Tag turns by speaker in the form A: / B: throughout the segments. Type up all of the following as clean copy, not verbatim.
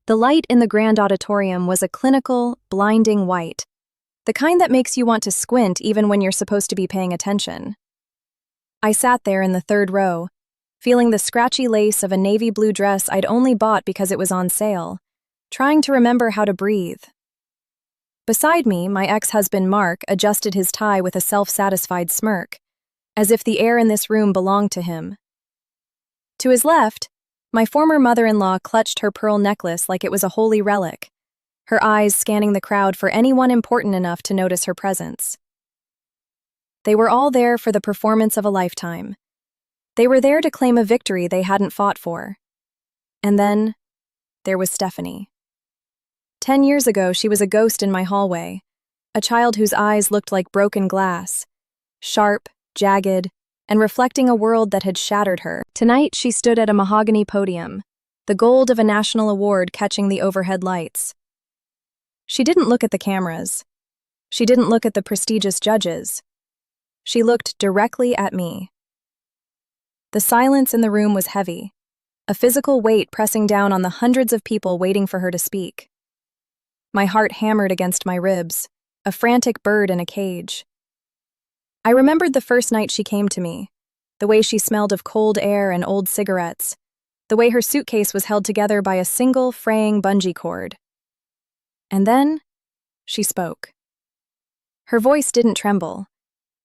A: The light in the grand auditorium was a clinical, blinding white, the kind that makes you want to squint even when you're supposed to be paying attention. I sat there in the third row, feeling the scratchy lace of a navy blue dress I'd only bought because it was on sale, trying to remember how to breathe. Beside me, my ex-husband Mark adjusted his tie with a self-satisfied smirk, as if the air in this room belonged to him. To his left, my former mother-in-law clutched her pearl necklace like it was a holy relic, her eyes scanning the crowd for anyone important enough to notice her presence. They were all there for the performance of a lifetime. They were there to claim a victory they hadn't fought for. And then, there was Stephanie. 10 years ago, she was a ghost in my hallway, a child whose eyes looked like broken glass, sharp, jagged, and reflecting a world that had shattered her. Tonight, she stood at a mahogany podium, the gold of a national award catching the overhead lights. She didn't look at the cameras. She didn't look at the prestigious judges. She looked directly at me. The silence in the room was heavy, a physical weight pressing down on the hundreds of people waiting for her to speak. My heart hammered against my ribs, a frantic bird in a cage. I remembered the first night she came to me, the way she smelled of cold air and old cigarettes, the way her suitcase was held together by a single fraying bungee cord. And then, she spoke. Her voice didn't tremble.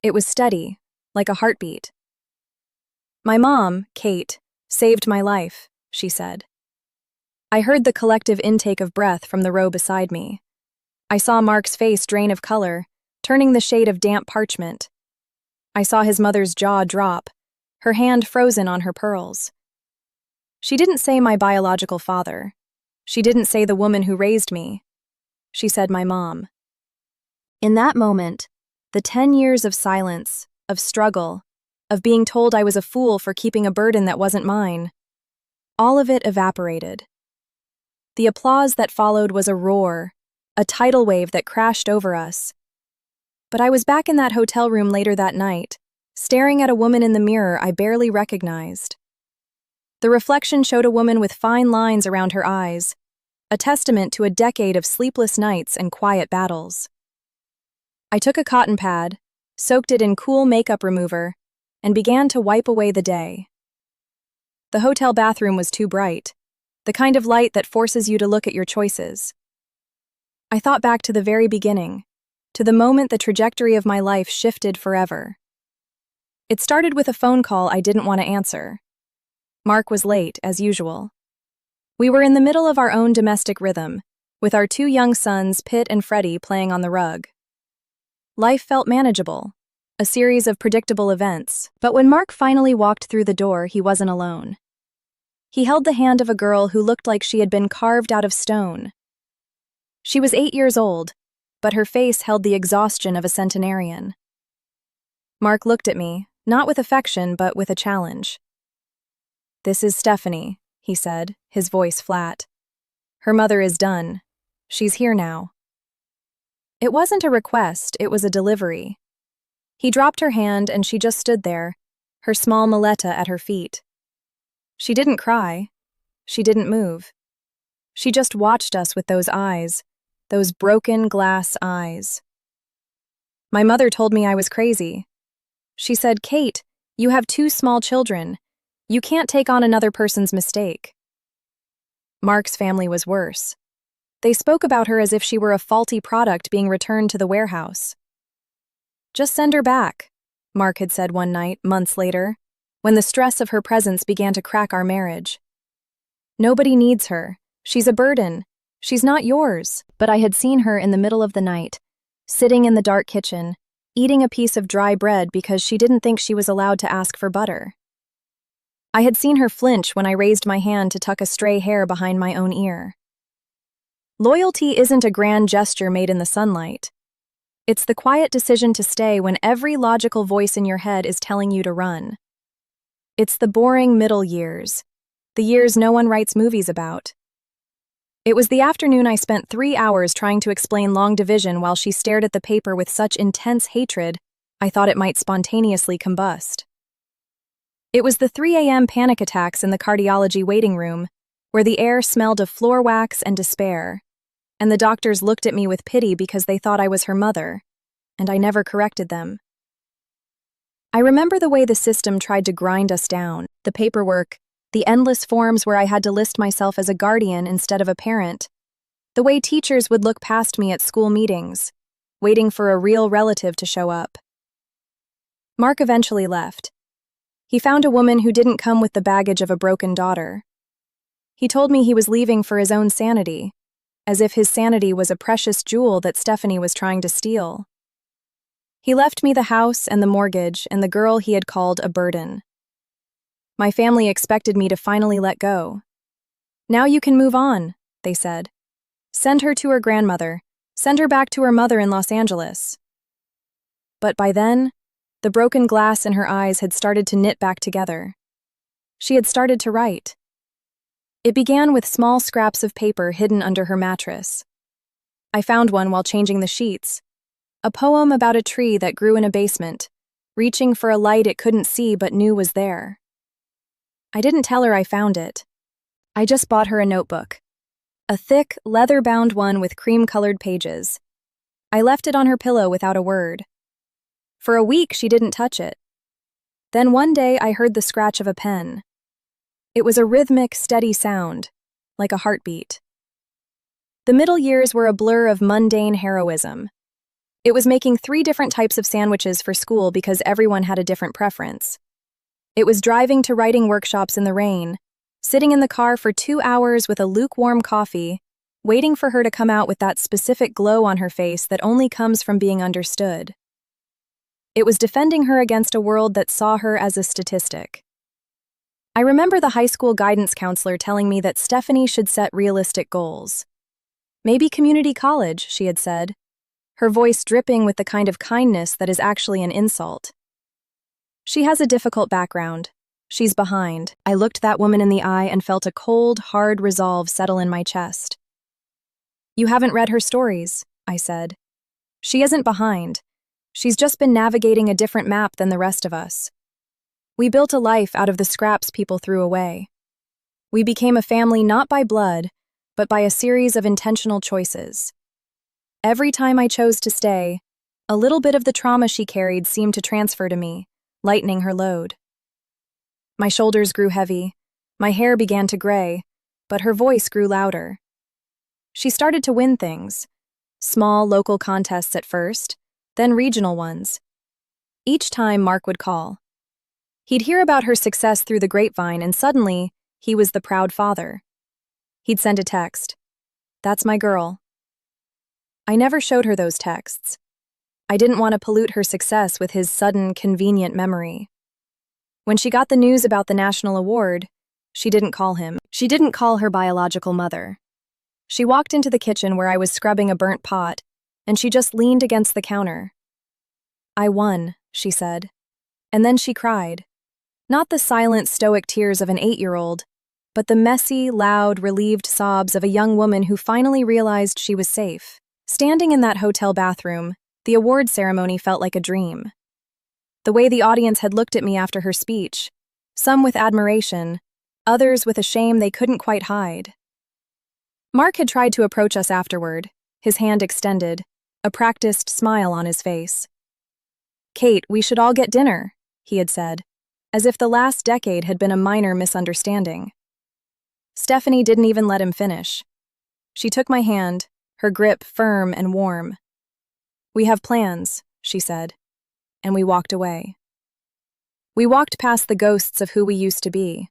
A: It was steady, like a heartbeat. "My mom, Kate, saved my life," she said. I heard the collective intake of breath from the row beside me. I saw Mark's face drain of color, turning the shade of damp parchment. I saw his mother's jaw drop, her hand frozen on her pearls. She didn't say my biological father. She didn't say the woman who raised me. She said my mom. In that moment, the 10 years of silence, of struggle, of being told I was a fool for keeping a burden that wasn't mine, all of it evaporated. The applause that followed was a roar, a tidal wave that crashed over us. But I was back in that hotel room later that night, staring at a woman in the mirror I barely recognized. The reflection showed a woman with fine lines around her eyes, a testament to a decade of sleepless nights and quiet battles. I took a cotton pad, soaked it in cool makeup remover, and began to wipe away the day. The hotel bathroom was too bright, the kind of light that forces you to look at your choices. I thought back to the very beginning, to the moment the trajectory of my life shifted forever. It started with a phone call I didn't want to answer. Mark was late, as usual. We were in the middle of our own domestic rhythm, with our 2 young sons, Pitt and Freddie, playing on the rug. Life felt manageable, a series of predictable events, but when Mark finally walked through the door, he wasn't alone. He held the hand of a girl who looked like she had been carved out of stone. She was 8 years old, but her face held the exhaustion of a centenarian. Mark looked at me, not with affection, but with a challenge. "This is Stephanie," he said, his voice flat. "Her mother is done. She's here now." It wasn't a request, it was a delivery. He dropped her hand and she just stood there, her small Maletta at her feet. She didn't cry. She didn't move. She just watched us with those eyes, those broken glass eyes. My mother told me I was crazy. She said, "Kate, you have 2 small children. You can't take on another person's mistake." Mark's family was worse. They spoke about her as if she were a faulty product being returned to the warehouse. "Just send her back," Mark had said one night, months later, when the stress of her presence began to crack our marriage. "Nobody needs her. She's a burden. She's not yours." But I had seen her in the middle of the night, sitting in the dark kitchen, eating a piece of dry bread because she didn't think she was allowed to ask for butter. I had seen her flinch when I raised my hand to tuck a stray hair behind my own ear. Loyalty isn't a grand gesture made in the sunlight. It's the quiet decision to stay when every logical voice in your head is telling you to run. It's the boring middle years, the years no one writes movies about. It was the afternoon I spent 3 hours trying to explain long division while she stared at the paper with such intense hatred, I thought it might spontaneously combust. It was the 3 a.m. panic attacks in the cardiology waiting room, where the air smelled of floor wax and despair, and the doctors looked at me with pity because they thought I was her mother, and I never corrected them. I remember the way the system tried to grind us down, the paperwork, the endless forms where I had to list myself as a guardian instead of a parent, the way teachers would look past me at school meetings, waiting for a real relative to show up. Mark eventually left. He found a woman who didn't come with the baggage of a broken daughter. He told me he was leaving for his own sanity, as if his sanity was a precious jewel that Stephanie was trying to steal. He left me the house and the mortgage and the girl he had called a burden. My family expected me to finally let go. "Now you can move on," they said. "Send her to her grandmother. Send her back to her mother in Los Angeles." But by then, the broken glass in her eyes had started to knit back together. She had started to write. It began with small scraps of paper hidden under her mattress. I found one while changing the sheets. A poem about a tree that grew in a basement, reaching for a light it couldn't see but knew was there. I didn't tell her I found it. I just bought her a notebook. A thick, leather-bound one with cream-colored pages. I left it on her pillow without a word. For a week, she didn't touch it. Then one day, I heard the scratch of a pen. It was a rhythmic, steady sound, like a heartbeat. The middle years were a blur of mundane heroism. It was making 3 different types of sandwiches for school because everyone had a different preference. It was driving to writing workshops in the rain, sitting in the car for 2 hours with a lukewarm coffee, waiting for her to come out with that specific glow on her face that only comes from being understood. It was defending her against a world that saw her as a statistic. I remember the high school guidance counselor telling me that Stephanie should set realistic goals. "Maybe community college," she had said, her voice dripping with the kind of kindness that is actually an insult. "She has a difficult background. She's behind." I looked that woman in the eye and felt a cold, hard resolve settle in my chest. "You haven't read her stories," I said. "She isn't behind. She's just been navigating a different map than the rest of us. We built a life out of the scraps people threw away. We became a family not by blood, but by a series of intentional choices. Every time I chose to stay, a little bit of the trauma she carried seemed to transfer to me, lightening her load." My shoulders grew heavy, my hair began to gray, but her voice grew louder. She started to win things, small local contests at first, then regional ones. Each time Mark would call. He'd hear about her success through the grapevine and suddenly, he was the proud father. He'd send a text. "That's my girl." I never showed her those texts. I didn't want to pollute her success with his sudden, convenient memory. When she got the news about the national award, she didn't call him. She didn't call her biological mother. She walked into the kitchen where I was scrubbing a burnt pot, and she just leaned against the counter. "I won," she said. And then she cried. Not the silent, stoic tears of an 8-year-old, but the messy, loud, relieved sobs of a young woman who finally realized she was safe. Standing in that hotel bathroom, the award ceremony felt like a dream. The way the audience had looked at me after her speech, some with admiration, others with a shame they couldn't quite hide. Mark had tried to approach us afterward, his hand extended, a practiced smile on his face. "Kate, we should all get dinner," he had said, as if the last decade had been a minor misunderstanding. Stephanie didn't even let him finish. She took my hand, her grip firm and warm. "We have plans," she said, and we walked away. We walked past the ghosts of who we used to be.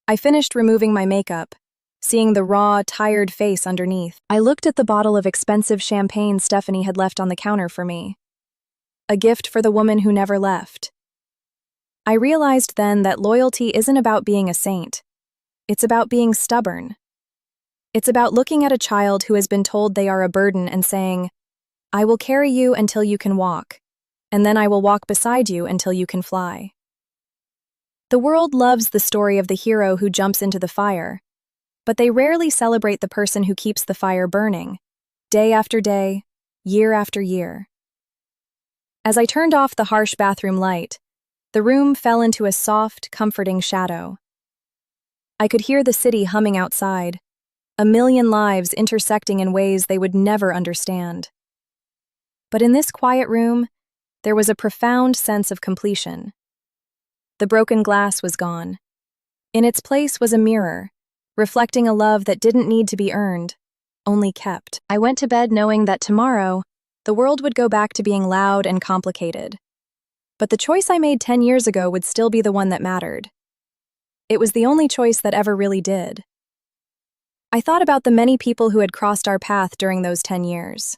A: I finished removing my makeup, seeing the raw, tired face underneath. I looked at the bottle of expensive champagne Stephanie had left on the counter for me. A gift for the woman who never left. I realized then that loyalty isn't about being a saint. It's about being stubborn. It's about looking at a child who has been told they are a burden and saying, "I will carry you until you can walk, and then I will walk beside you until you can fly." The world loves the story of the hero who jumps into the fire, but they rarely celebrate the person who keeps the fire burning, day after day, year after year. As I turned off the harsh bathroom light, the room fell into a soft, comforting shadow. I could hear the city humming outside, a million lives intersecting in ways they would never understand. But in this quiet room, there was a profound sense of completion. The broken glass was gone. In its place was a mirror, reflecting a love that didn't need to be earned, only kept. I went to bed knowing that tomorrow, the world would go back to being loud and complicated. But the choice I made 10 years ago would still be the one that mattered. It was the only choice that ever really did. I thought about the many people who had crossed our path during those 10 years.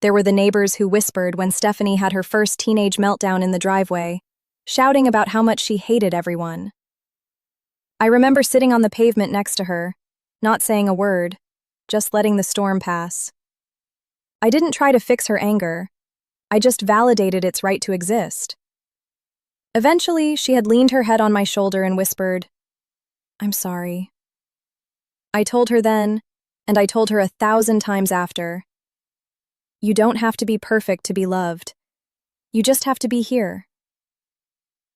A: There were the neighbors who whispered when Stephanie had her first teenage meltdown in the driveway, shouting about how much she hated everyone. I remember sitting on the pavement next to her, not saying a word, just letting the storm pass. I didn't try to fix her anger. I just validated its right to exist. Eventually, she had leaned her head on my shoulder and whispered, "I'm sorry." I told her then, and I told her 1,000 times after, "You don't have to be perfect to be loved. You just have to be here."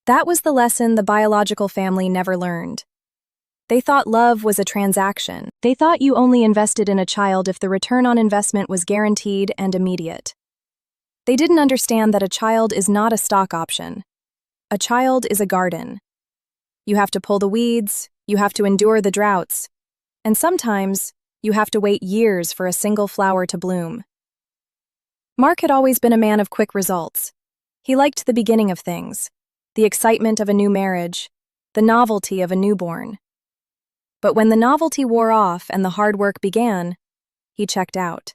A: That was the lesson the biological family never learned. They thought love was a transaction. They thought you only invested in a child if the return on investment was guaranteed and immediate. They didn't understand that a child is not a stock option. A child is a garden. You have to pull the weeds, you have to endure the droughts, and sometimes you have to wait years for a single flower to bloom. Mark had always been a man of quick results. He liked the beginning of things, the excitement of a new marriage, the novelty of a newborn. But when the novelty wore off and the hard work began, he checked out.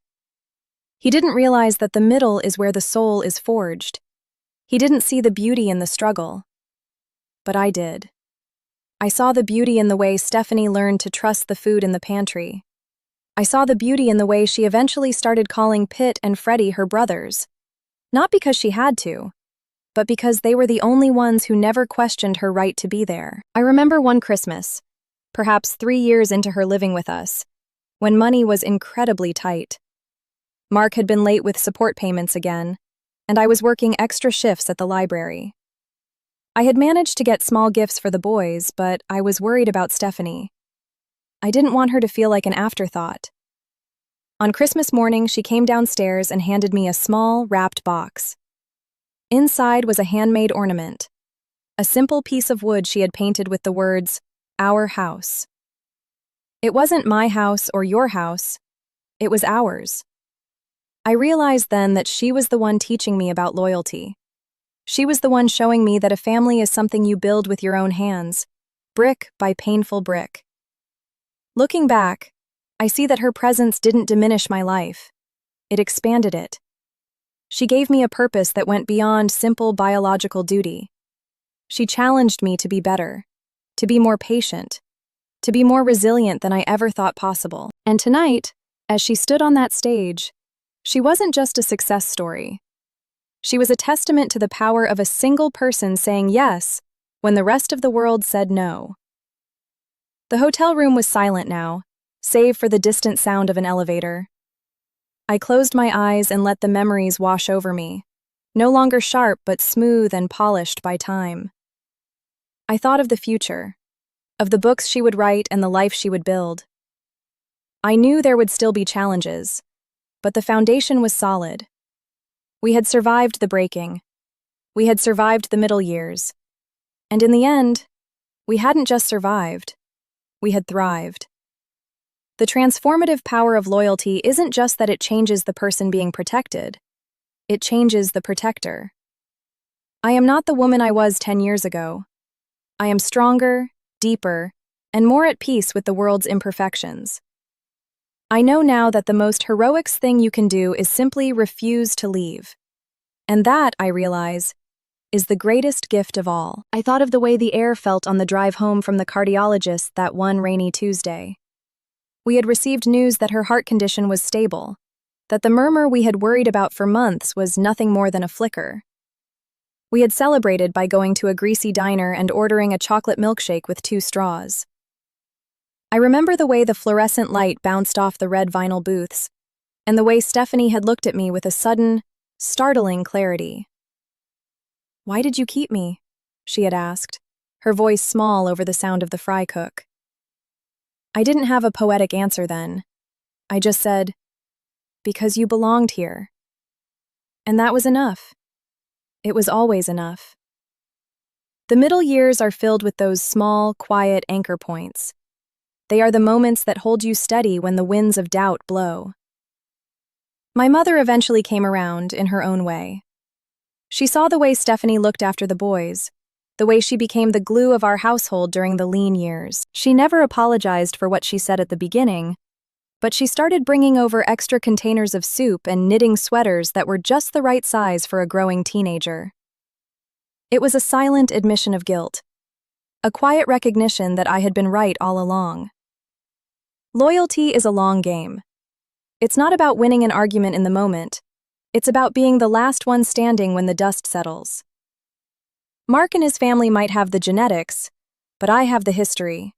A: He didn't realize that the middle is where the soul is forged. He didn't see the beauty in the struggle. But I did. I saw the beauty in the way Stephanie learned to trust the food in the pantry. I saw the beauty in the way she eventually started calling Pitt and Freddie her brothers. Not because she had to, but because they were the only ones who never questioned her right to be there. I remember one Christmas, perhaps 3 years into her living with us, when money was incredibly tight. Mark had been late with support payments again, and I was working extra shifts at the library. I had managed to get small gifts for the boys, but I was worried about Stephanie. I didn't want her to feel like an afterthought. On Christmas morning, she came downstairs and handed me a small, wrapped box. Inside was a handmade ornament, a simple piece of wood she had painted with the words, "Our house." It wasn't my house or your house, it was ours. I realized then that she was the one teaching me about loyalty. She was the one showing me that a family is something you build with your own hands, brick by painful brick. Looking back, I see that her presence didn't diminish my life. It expanded it. She gave me a purpose that went beyond simple biological duty. She challenged me to be better, to be more patient, to be more resilient than I ever thought possible. And tonight, as she stood on that stage, she wasn't just a success story. She was a testament to the power of a single person saying yes when the rest of the world said no. The hotel room was silent now, save for the distant sound of an elevator. I closed my eyes and let the memories wash over me, no longer sharp but smooth and polished by time. I thought of the future, of the books she would write and the life she would build. I knew there would still be challenges, but the foundation was solid. We had survived the breaking. We had survived the middle years. And in the end, we hadn't just survived. We had thrived. The transformative power of loyalty isn't just that it changes the person being protected. It changes the protector. I am not the woman I was 10 years ago. I am stronger, deeper, and more at peace with the world's imperfections. I know now that the most heroic thing you can do is simply refuse to leave. And that, I realize, is the greatest gift of all. I thought of the way the air felt on the drive home from the cardiologist that one rainy Tuesday. We had received news that her heart condition was stable, that the murmur we had worried about for months was nothing more than a flicker. We had celebrated by going to a greasy diner and ordering a chocolate milkshake with 2 straws. I remember the way the fluorescent light bounced off the red vinyl booths, and the way Stephanie had looked at me with a sudden, startling clarity. "Why did you keep me?" she had asked. her voice small over the sound of the fry cook. I didn't have a poetic answer then. I just said, "Because you belonged here." And that was enough. It was always enough. The middle years are filled with those small, quiet anchor points. They are the moments that hold you steady when the winds of doubt blow. My mother eventually came around in her own way. She saw the way Stephanie looked after the boys, the way she became the glue of our household during the lean years. She never apologized for what she said at the beginning, but she started bringing over extra containers of soup and knitting sweaters that were just the right size for a growing teenager. It was a silent admission of guilt, a quiet recognition that I had been right all along. Loyalty is a long game. It's not about winning an argument in the moment. It's about being the last one standing when the dust settles. Mark and his family might have the genetics, but I have the history.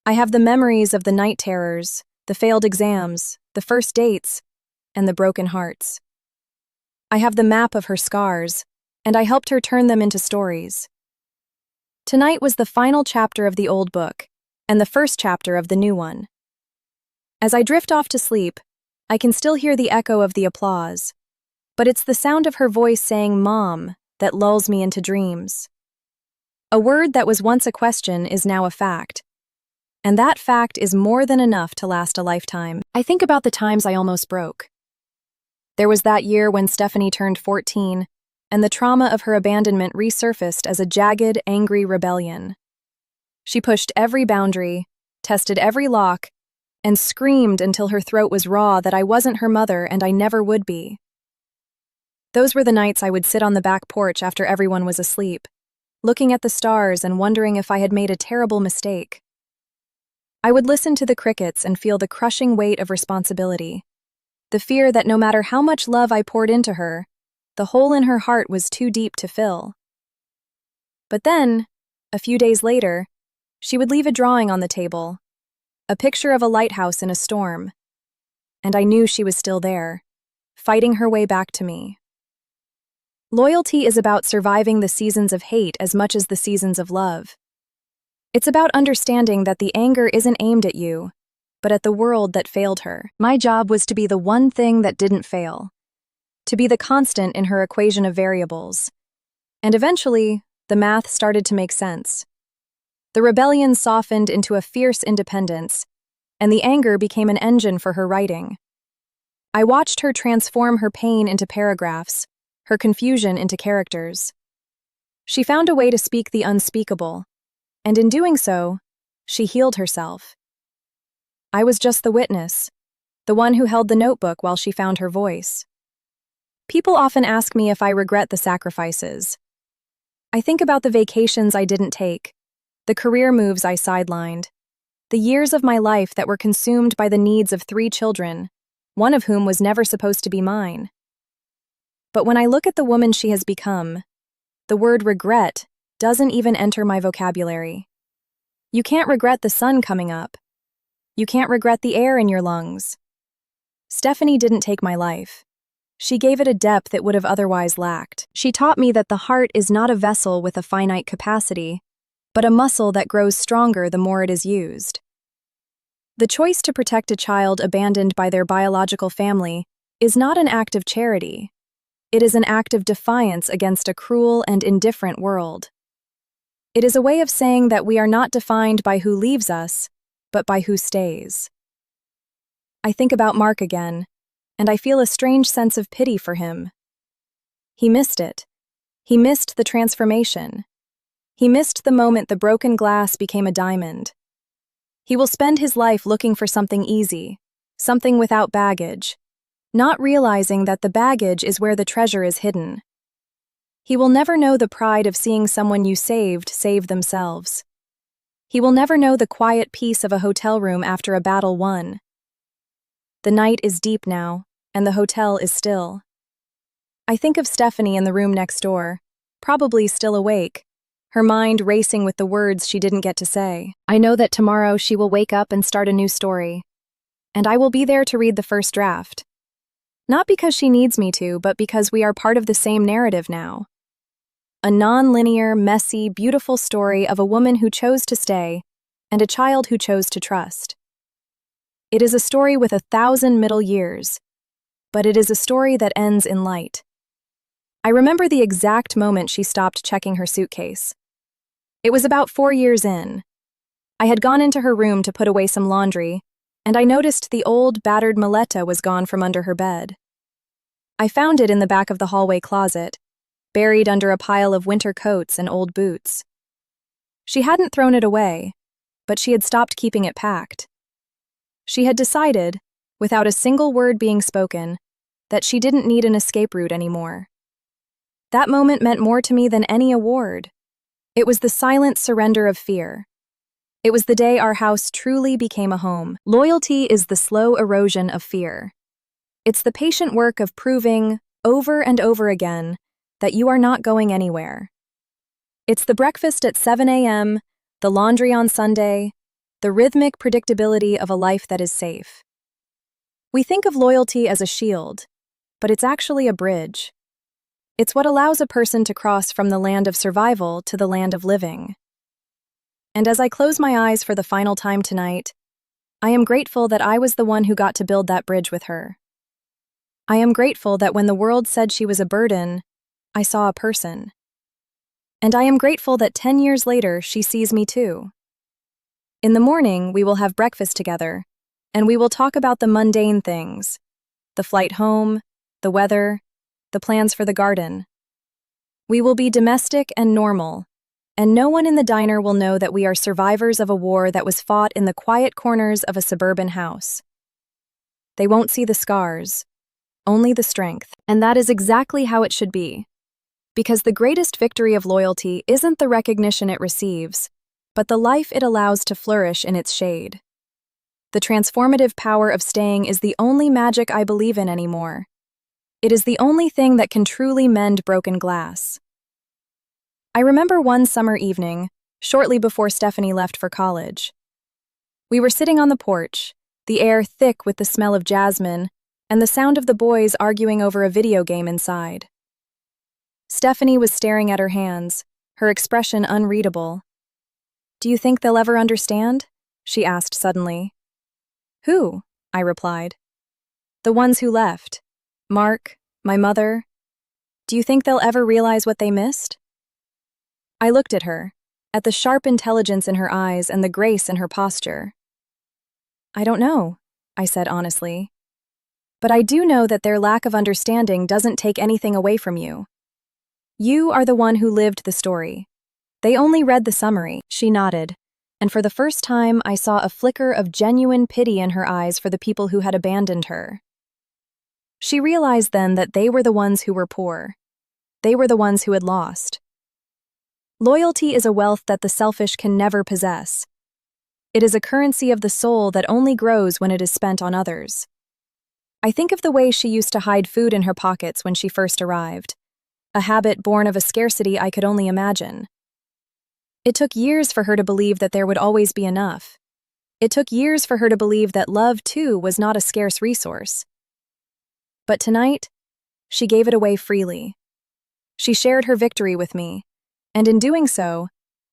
A: I have the memories of the night terrors, the failed exams, the first dates, and the broken hearts. I have the map of her scars, and I helped her turn them into stories. Tonight was the final chapter of the old book, and the first chapter of the new one. As I drift off to sleep, I can still hear the echo of the applause, but it's the sound of her voice saying "Mom" that lulls me into dreams. A word that was once a question is now a fact, and that fact is more than enough to last a lifetime. I think about the times I almost broke. There was that year when Stephanie turned 14, and the trauma of her abandonment resurfaced as a jagged, angry rebellion. She pushed every boundary, tested every lock, and screamed until her throat was raw that I wasn't her mother and I never would be. Those were the nights I would sit on the back porch after everyone was asleep, looking at the stars and wondering if I had made a terrible mistake. I would listen to the crickets and feel the crushing weight of responsibility, the fear that no matter how much love I poured into her, the hole in her heart was too deep to fill. But then, a few days later, she would leave a drawing on the table, a picture of a lighthouse in a storm, and I knew she was still there, fighting her way back to me. Loyalty is about surviving the seasons of hate as much as the seasons of love. It's about understanding that the anger isn't aimed at you, but at the world that failed her. My job was to be the one thing that didn't fail, to be the constant in her equation of variables. And eventually, the math started to make sense. The rebellion softened into a fierce independence, and the anger became an engine for her writing. I watched her transform her pain into paragraphs, her confusion into characters. She found a way to speak the unspeakable, and in doing so, she healed herself. I was just the witness, the one who held the notebook while she found her voice. People often ask me if I regret the sacrifices. I think about the vacations I didn't take, the career moves I sidelined, the years of my life that were consumed by the needs of 3 children, one of whom was never supposed to be mine. But when I look at the woman she has become, the word regret doesn't even enter my vocabulary. You can't regret the sun coming up. You can't regret the air in your lungs. Stephanie didn't take my life. She gave it a depth it would have otherwise lacked. She taught me that the heart is not a vessel with a finite capacity, but a muscle that grows stronger the more it is used. The choice to protect a child abandoned by their biological family is not an act of charity. It is an act of defiance against a cruel and indifferent world. It is a way of saying that we are not defined by who leaves us, but by who stays. I think about Mark again, and I feel a strange sense of pity for him. He missed it. He missed the transformation. He missed the moment the broken glass became a diamond. He will spend his life looking for something easy, something without baggage, not realizing that the baggage is where the treasure is hidden. He will never know the pride of seeing someone you saved save themselves. He will never know the quiet peace of a hotel room after a battle won. The night is deep now, and the hotel is still. I think of Stephanie in the room next door, probably still awake, her mind racing with the words she didn't get to say. I know that tomorrow she will wake up and start a new story, and I will be there to read the first draft. Not because she needs me to, but because we are part of the same narrative now. A non-linear, messy, beautiful story of a woman who chose to stay and a child who chose to trust. It is a story with 1,000 middle years, but it is a story that ends in light. I remember the exact moment she stopped checking her suitcase. It was about 4 years in. I had gone into her room to put away some laundry, and I noticed the old, battered maleta was gone from under her bed. I found it in the back of the hallway closet, buried under a pile of winter coats and old boots. She hadn't thrown it away, but she had stopped keeping it packed. She had decided, without a single word being spoken, that she didn't need an escape route anymore. That moment meant more to me than any award. It was the silent surrender of fear. It was the day our house truly became a home. Loyalty is the slow erosion of fear. It's the patient work of proving, over and over again, that you are not going anywhere. It's the breakfast at 7 a.m., the laundry on Sunday, the rhythmic predictability of a life that is safe. We think of loyalty as a shield, but it's actually a bridge. It's what allows a person to cross from the land of survival to the land of living. And as I close my eyes for the final time tonight, I am grateful that I was the one who got to build that bridge with her. I am grateful that when the world said she was a burden, I saw a person. And I am grateful that 10 years later she sees me too. In the morning, we will have breakfast together, and we will talk about the mundane things, the flight home, the weather, the plans for the garden. We will be domestic and normal, and no one in the diner will know that we are survivors of a war that was fought in the quiet corners of a suburban house. They won't see the scars, only the strength, and that is exactly how it should be. Because the greatest victory of loyalty isn't the recognition it receives, but the life it allows to flourish in its shade. The transformative power of staying is the only magic I believe in anymore. It is the only thing that can truly mend broken glass. I remember one summer evening, shortly before Stephanie left for college. We were sitting on the porch, the air thick with the smell of jasmine, and the sound of the boys arguing over a video game inside. Stephanie was staring at her hands, her expression unreadable. "Do you think they'll ever understand?" she asked suddenly. "Who?" I replied. "The ones who left. Mark, my mother. Do you think they'll ever realize what they missed?" I looked at her, at the sharp intelligence in her eyes and the grace in her posture. "I don't know," I said honestly. "But I do know that their lack of understanding doesn't take anything away from you. You are the one who lived the story. They only read the summary." She nodded, and for the first time I saw a flicker of genuine pity in her eyes for the people who had abandoned her. She realized then that they were the ones who were poor. They were the ones who had lost. Loyalty is a wealth that the selfish can never possess. It is a currency of the soul that only grows when it is spent on others. I think of the way she used to hide food in her pockets when she first arrived, a habit born of a scarcity I could only imagine. It took years for her to believe that there would always be enough. It took years for her to believe that love, too, was not a scarce resource. But tonight, she gave it away freely. She shared her victory with me, and in doing so,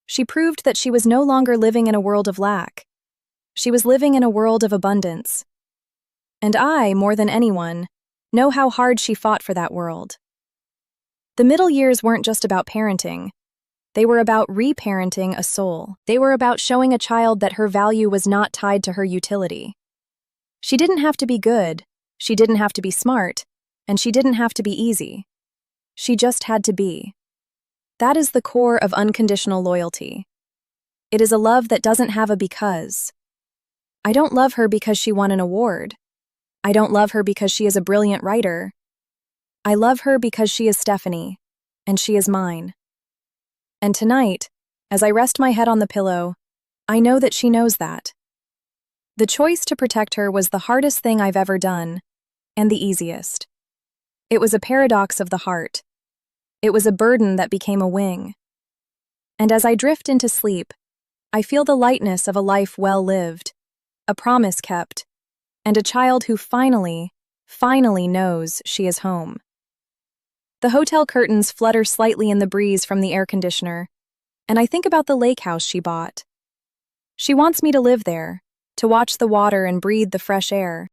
A: she proved that she was no longer living in a world of lack. She was living in a world of abundance. And I, more than anyone, know how hard she fought for that world. The middle years weren't just about parenting. They were about reparenting a soul. They were about showing a child that her value was not tied to her utility. She didn't have to be good, she didn't have to be smart, and she didn't have to be easy. She just had to be. That is the core of unconditional loyalty. It is a love that doesn't have a because. I don't love her because she won an award. I don't love her because she is a brilliant writer. I love her because she is Stephanie, and she is mine. And tonight, as I rest my head on the pillow, I know that she knows that. The choice to protect her was the hardest thing I've ever done, and the easiest. It was a paradox of the heart. It was a burden that became a wing. And as I drift into sleep, I feel the lightness of a life well lived, a promise kept, and a child who finally knows she is home. The hotel curtains flutter slightly in the breeze from the air conditioner, and I think about the lake house she bought. She wants me to live there, to watch the water and breathe the fresh air.